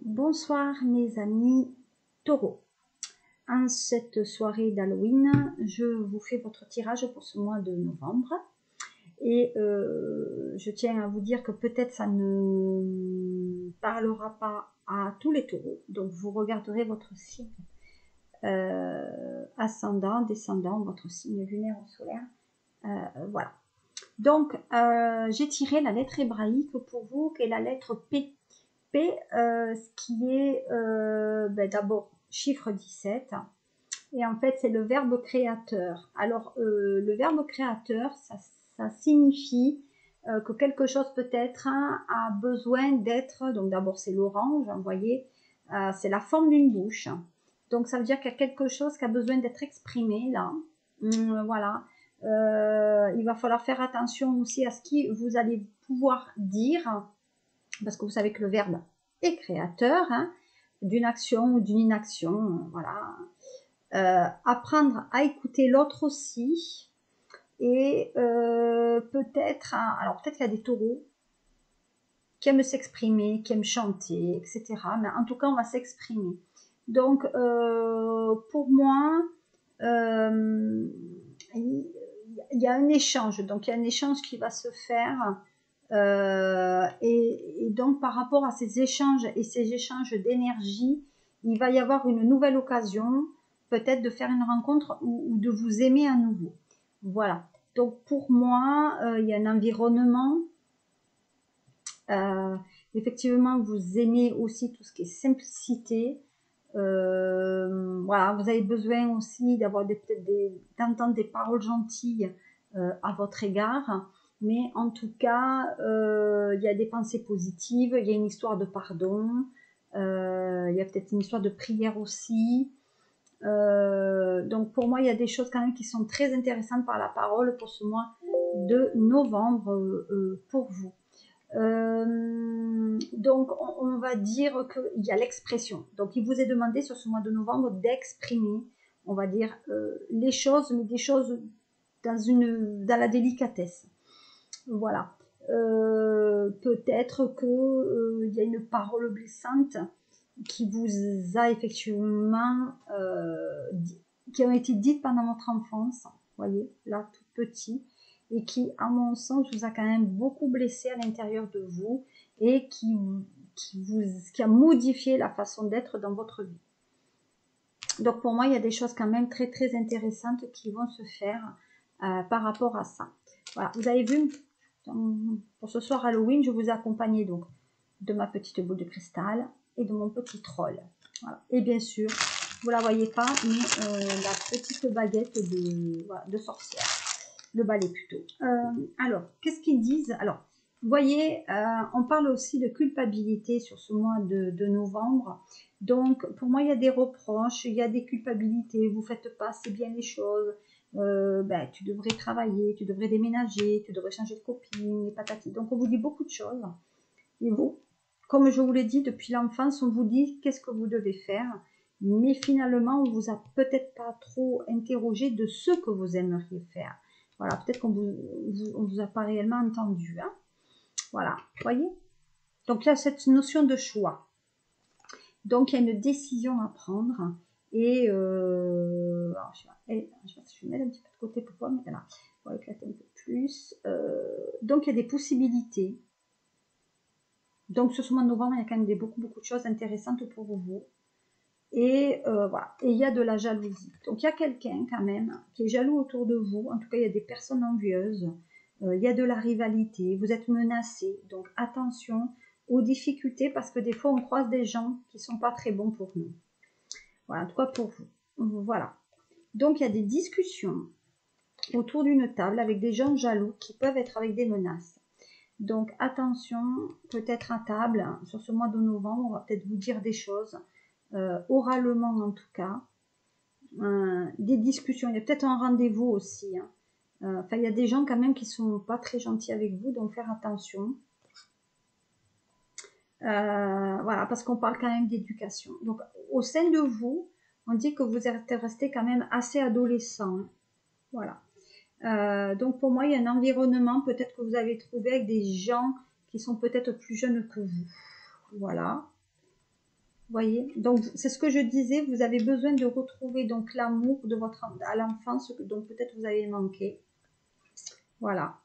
Bonsoir mes amis taureaux. En cette soirée d'Halloween, je vous fais votre tirage pour ce mois de novembre. Et je tiens à vous dire que peut-être ça ne parlera pas à tous les taureaux. Donc vous regarderez votre signe ascendant, descendant, votre signe lunaire ou solaire. Voilà. Donc j'ai tiré la lettre hébraïque pour vous, qui est la lettre P. P, ce qui est d'abord chiffre 17, et en fait c'est le verbe créateur. Alors le verbe créateur, ça signifie que quelque chose peut-être a besoin d'être, donc d'abord c'est l'orange, vous voyez, c'est la forme d'une bouche, donc ça veut dire qu'il y a quelque chose qui a besoin d'être exprimé là, voilà. Il va falloir faire attention aussi à ce que vous allez pouvoir dire, parce que vous savez que le verbe est créateur d'une action ou d'une inaction, voilà. Apprendre à écouter l'autre aussi, et peut-être, alors peut-être qu'il y a des taureaux qui aiment s'exprimer, qui aiment chanter, etc. Mais en tout cas, on va s'exprimer. Donc, pour moi, il y a un échange. Donc, il y a un échange qui va se faire. Et donc par rapport à ces échanges et ces échanges d'énergie, il va y avoir une nouvelle occasion, peut-être de faire une rencontre ou de vous aimer à nouveau. Voilà. Donc pour moi, il y a un environnement. Effectivement, vous aimez aussi tout ce qui est simplicité. Voilà, vous avez besoin aussi d'avoir d'entendre des paroles gentilles à votre égard. Mais en tout cas, il y a des pensées positives, il y a une histoire de pardon, il y a peut-être une histoire de prière aussi. Donc pour moi, il y a des choses quand même qui sont très intéressantes par la parole pour ce mois de novembre pour vous. Donc on va dire qu'il y a l'expression. Donc il vous est demandé sur ce mois de novembre d'exprimer, on va dire, les choses, mais des choses dans la délicatesse. Voilà. Peut-être qu'il y a une parole blessante qui vous a effectivement qui ont été dites pendant votre enfance, voyez, là tout petit, et qui, à mon sens, vous a quand même beaucoup blessé à l'intérieur de vous et qui a modifié la façon d'être dans votre vie. Donc pour moi, il y a des choses quand même très très intéressantes qui vont se faire par rapport à ça. Voilà, vous avez vu, pour ce soir Halloween, je vous ai accompagné donc de ma petite boule de cristal et de mon petit troll. Voilà. Et bien sûr, vous la voyez pas, mais la petite baguette de sorcière, le balai plutôt. Alors, qu'est-ce qu'ils disent? Alors, vous voyez, on parle aussi de culpabilité sur ce mois de novembre. Donc, pour moi, il y a des reproches, il y a des culpabilités. Vous faites pas assez bien les choses. Tu devrais travailler, tu devrais déménager, tu devrais changer de copine, et patati. Donc, on vous dit beaucoup de choses. Et vous, comme je vous l'ai dit, depuis l'enfance, on vous dit qu'est-ce que vous devez faire. Mais finalement, on vous a peut-être pas trop interrogé de ce que vous aimeriez faire. Voilà, peut-être qu'on vous a pas réellement entendu. Hein. Voilà, voyez. Donc, il y a cette notion de choix. Donc, il y a une décision à prendre. Et alors, je vais mettre un petit peu de côté pour voir, mais là, on va éclater un peu plus. Donc, il y a des possibilités. Donc, sur ce mois de novembre, il y a quand même beaucoup de choses intéressantes pour vous. Et voilà. Et il y a de la jalousie. Donc, il y a quelqu'un quand même qui est jaloux autour de vous. En tout cas, il y a des personnes envieuses. Il y a de la rivalité. Vous êtes menacés. Donc, attention aux difficultés parce que des fois, on croise des gens qui ne sont pas très bons pour nous. Voilà, en tout cas pour vous. Voilà. Donc, il y a des discussions autour d'une table avec des gens jaloux qui peuvent être avec des menaces. Donc attention, peut-être à table, sur ce mois de novembre, on va peut-être vous dire des choses, oralement en tout cas, des discussions, il y a peut-être un rendez-vous aussi. Enfin, il y a des gens quand même qui sont pas très gentils avec vous, donc faire attention. Voilà, parce qu'on parle quand même d'éducation. Donc au sein de vous, on dit que vous êtes resté quand même assez adolescent. Voilà. Donc pour moi, il y a un environnement peut-être que vous avez trouvé avec des gens qui sont peut-être plus jeunes que vous. Voilà. voyez, donc c'est ce que je disais, vous avez besoin de retrouver donc l'amour de votre à l'enfance, donc peut-être vous avez manqué. Voilà.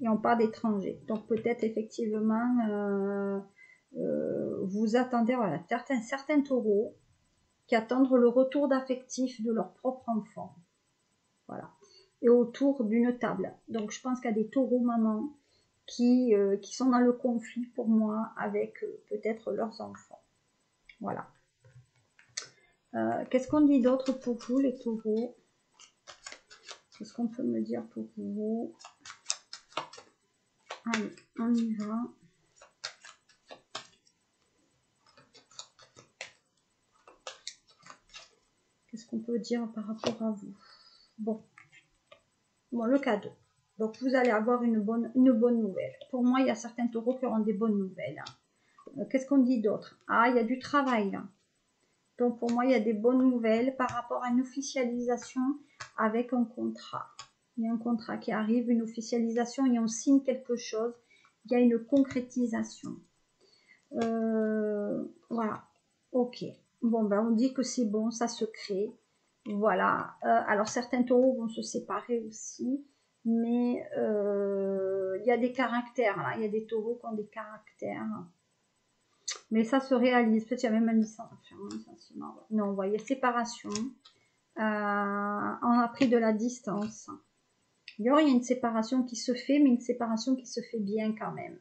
Et on parle d'étrangers. Donc peut-être effectivement, vous attendez, voilà, certains taureaux qui attendent le retour d'affectif de leur propre enfant. Voilà. Et autour d'une table. Donc je pense qu'il y a des taureaux mamans qui sont dans le conflit pour moi avec peut-être leurs enfants. Voilà. Qu'est-ce qu'on dit d'autre pour vous, les taureaux? Qu'est-ce qu'on peut me dire pour vous? Allez, on y va. Qu'est-ce qu'on peut dire par rapport à vous? Bon, le cadeau. Donc, vous allez avoir une bonne nouvelle. Pour moi, il y a certains taureaux qui auront des bonnes nouvelles. Qu'est-ce qu'on dit d'autre? Ah, il y a du travail là. Donc, pour moi, il y a des bonnes nouvelles par rapport à une officialisation avec un contrat. Il y a un contrat qui arrive, une officialisation, et on signe quelque chose. Il y a une concrétisation. Voilà. Ok. Bon, ben, on dit que c'est bon, ça se crée. Voilà. Alors, certains taureaux vont se séparer aussi. Mais il y a des caractères. Là. Il y a des taureaux qui ont des caractères. Mais ça se réalise. Peut-être qu'il y a même un licenciement. Non, vous voyez, séparation. On a pris de la distance. Il y a une séparation qui se fait, mais une séparation qui se fait bien quand même.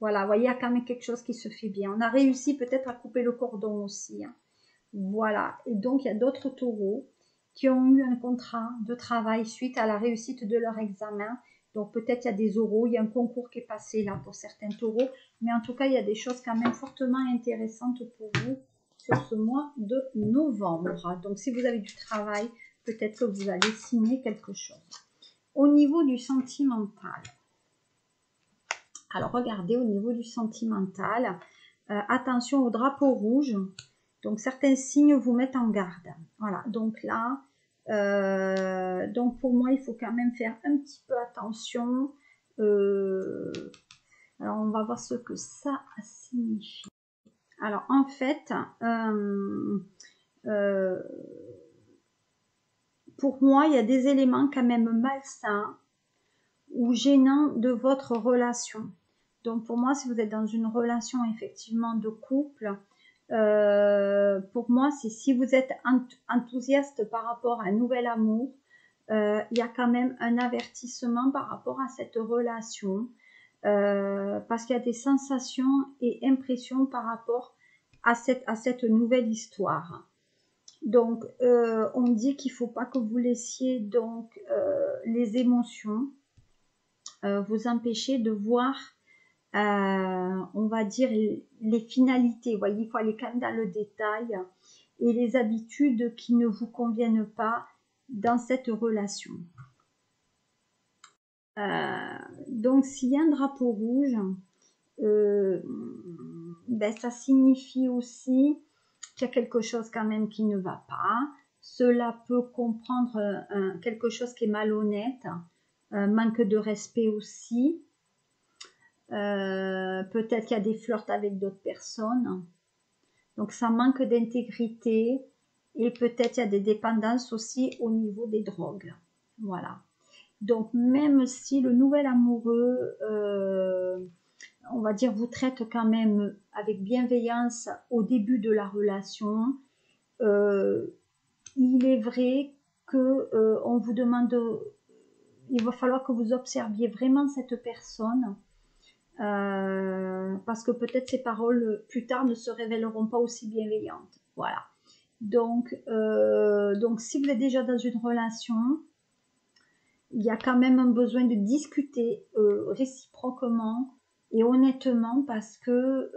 Voilà, vous voyez, il y a quand même quelque chose qui se fait bien. On a réussi peut-être à couper le cordon aussi. Hein. Voilà, et donc il y a d'autres taureaux qui ont eu un contrat de travail suite à la réussite de leur examen. Donc peut-être il y a des oraux, il y a un concours qui est passé là pour certains taureaux. Mais en tout cas, il y a des choses quand même fortement intéressantes pour vous sur ce mois de novembre. Donc si vous avez du travail, peut-être que vous allez signer quelque chose. Au niveau du sentimental. Alors, regardez, au niveau du sentimental, attention au drapeau rouge. Donc, certains signes vous mettent en garde. Voilà, donc là, donc pour moi, il faut quand même faire un petit peu attention. Alors, on va voir ce que ça signifie. Alors, en fait, pour moi, il y a des éléments quand même malsains ou gênants de votre relation. Donc pour moi, si vous êtes dans une relation effectivement de couple, pour moi, c'est si vous êtes enthousiaste par rapport à un nouvel amour, il y a quand même un avertissement par rapport à cette relation, parce qu'il y a des sensations et impressions par rapport à cette nouvelle histoire. Donc, on dit qu'il ne faut pas que vous laissiez donc les émotions vous empêcher de voir on va dire les finalités. Vous voyez, il faut aller quand même dans le détail et les habitudes qui ne vous conviennent pas dans cette relation. Donc, s'il y a un drapeau rouge, ben, ça signifie aussi qu'il y a quelque chose quand même qui ne va pas. Cela peut comprendre quelque chose qui est malhonnête, manque de respect aussi. Peut-être qu'il y a des flirts avec d'autres personnes. Donc ça manque d'intégrité et peut-être il y a des dépendances aussi au niveau des drogues. Voilà. Donc même si le nouvel amoureux, on va dire, vous traite quand même avec bienveillance au début de la relation, il est vrai que on vous demande, il va falloir que vous observiez vraiment cette personne. Parce que peut-être ces paroles plus tard ne se révéleront pas aussi bienveillantes. Voilà. Donc si vous êtes déjà dans une relation, il y a quand même un besoin de discuter réciproquement et honnêtement parce que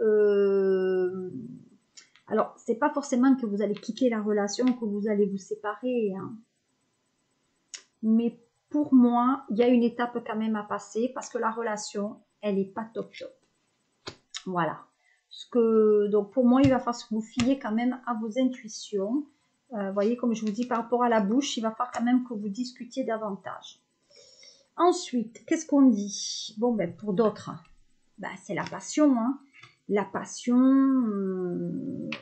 alors c'est pas forcément que vous allez quitter la relation, que vous allez vous séparer, hein. Mais pour moi, il y a une étape quand même à passer parce que la relation, elle n'est pas top. Voilà. Donc pour moi, il va falloir vous fier quand même à vos intuitions. Vous voyez, comme je vous dis, par rapport à la bouche, il va falloir quand même que vous discutiez davantage. Ensuite, qu'est-ce qu'on dit? Bon, ben pour d'autres, ben, c'est la passion. Hein. la passion.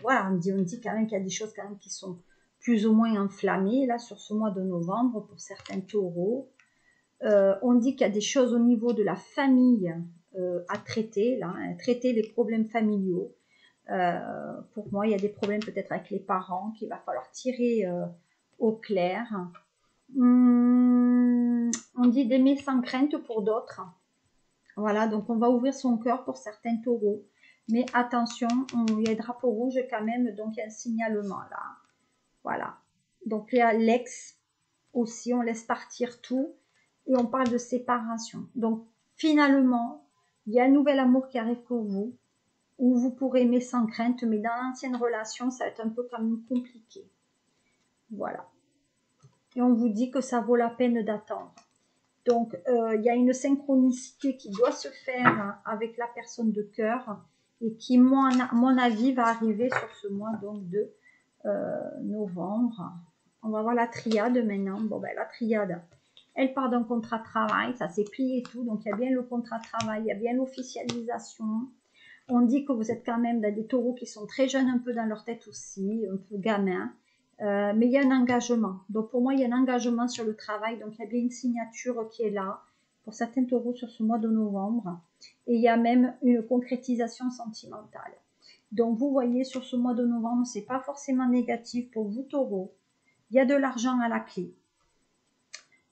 Voilà, on dit quand même qu'il y a des choses quand même qui sont plus ou moins enflammées là sur ce mois de novembre pour certains taureaux. On dit qu'il y a des choses au niveau de la famille à traiter, là, hein, traiter les problèmes familiaux. Pour moi, il y a des problèmes peut-être avec les parents qu'il va falloir tirer au clair. On dit d'aimer sans crainte pour d'autres. Voilà, donc on va ouvrir son cœur pour certains taureaux. Mais attention, il y a un drapeau rouge quand même, donc il y a un signalement là. Voilà. Donc il y a l'ex aussi, on laisse partir tout. Et on parle de séparation. Donc finalement, il y a un nouvel amour qui arrive pour vous, où vous pourrez aimer sans crainte, mais dans l'ancienne relation, ça va être un peu quand même compliqué. Voilà. Et on vous dit que ça vaut la peine d'attendre. Donc, il y a une synchronicité qui doit se faire avec la personne de cœur et qui, moi, à mon avis, va arriver sur ce mois donc, de novembre. On va voir la triade maintenant. Bon, ben, la triade, elle part d'un contrat de travail, ça s'est plié et tout. Donc, il y a bien le contrat de travail, il y a bien l'officialisation. On dit que vous êtes quand même dans des taureaux qui sont très jeunes un peu dans leur tête aussi, un peu gamins. Mais il y a un engagement. Donc pour moi, il y a un engagement sur le travail. Donc il y a bien une signature qui est là pour certains taureaux sur ce mois de novembre. Et il y a même une concrétisation sentimentale. Donc vous voyez, sur ce mois de novembre, c'est pas forcément négatif pour vous taureaux. Il y a de l'argent à la clé.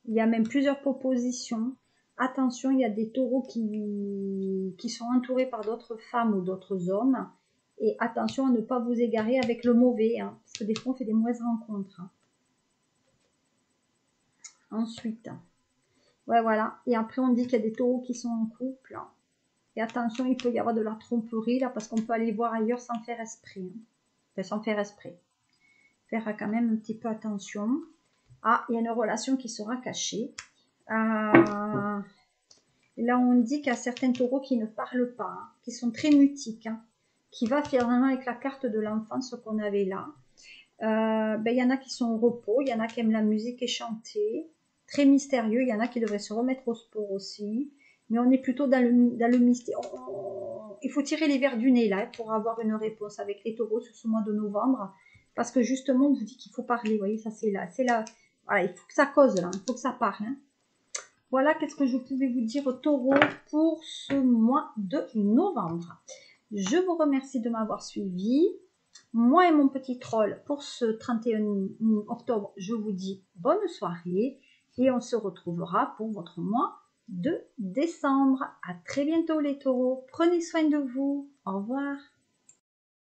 Il y a même plusieurs propositions. Attention, il y a des taureaux qui sont entourés par d'autres femmes ou d'autres hommes. Et attention à ne pas vous égarer avec le mauvais, hein, parce que des fois on fait des mauvaises rencontres. Hein. Ensuite, ouais, voilà. Et après, on dit qu'il y a des taureaux qui sont en couple. Hein. Et attention, il peut y avoir de la tromperie, là, parce qu'on peut aller voir ailleurs sans faire esprit. Hein. Enfin, sans faire esprit. Faire quand même un petit peu attention. Ah, il y a une relation qui sera cachée. Là, on dit qu'il y a certains taureaux qui ne parlent pas, hein, qui sont très mutiques, hein, qui va finalement avec la carte de l'enfance qu'on avait là. Il y en a qui sont au repos, il y en a qui aiment la musique et chanter, très mystérieux, il y en a qui devraient se remettre au sport aussi, mais on est plutôt dans le mystère. Il faut tirer les verres du nez là pour avoir une réponse avec les taureaux sur ce mois de novembre, parce que justement on vous dit qu'il faut parler, vous voyez, ça c'est là, voilà, il faut que ça cause là, il faut que ça parle. Hein. Voilà, qu'est-ce que je pouvais vous dire aux taureaux pour ce mois de novembre. Je vous remercie de m'avoir suivi. Moi et mon petit troll pour ce 31 octobre, je vous dis bonne soirée et on se retrouvera pour votre mois de décembre. À très bientôt les taureaux. Prenez soin de vous. Au revoir.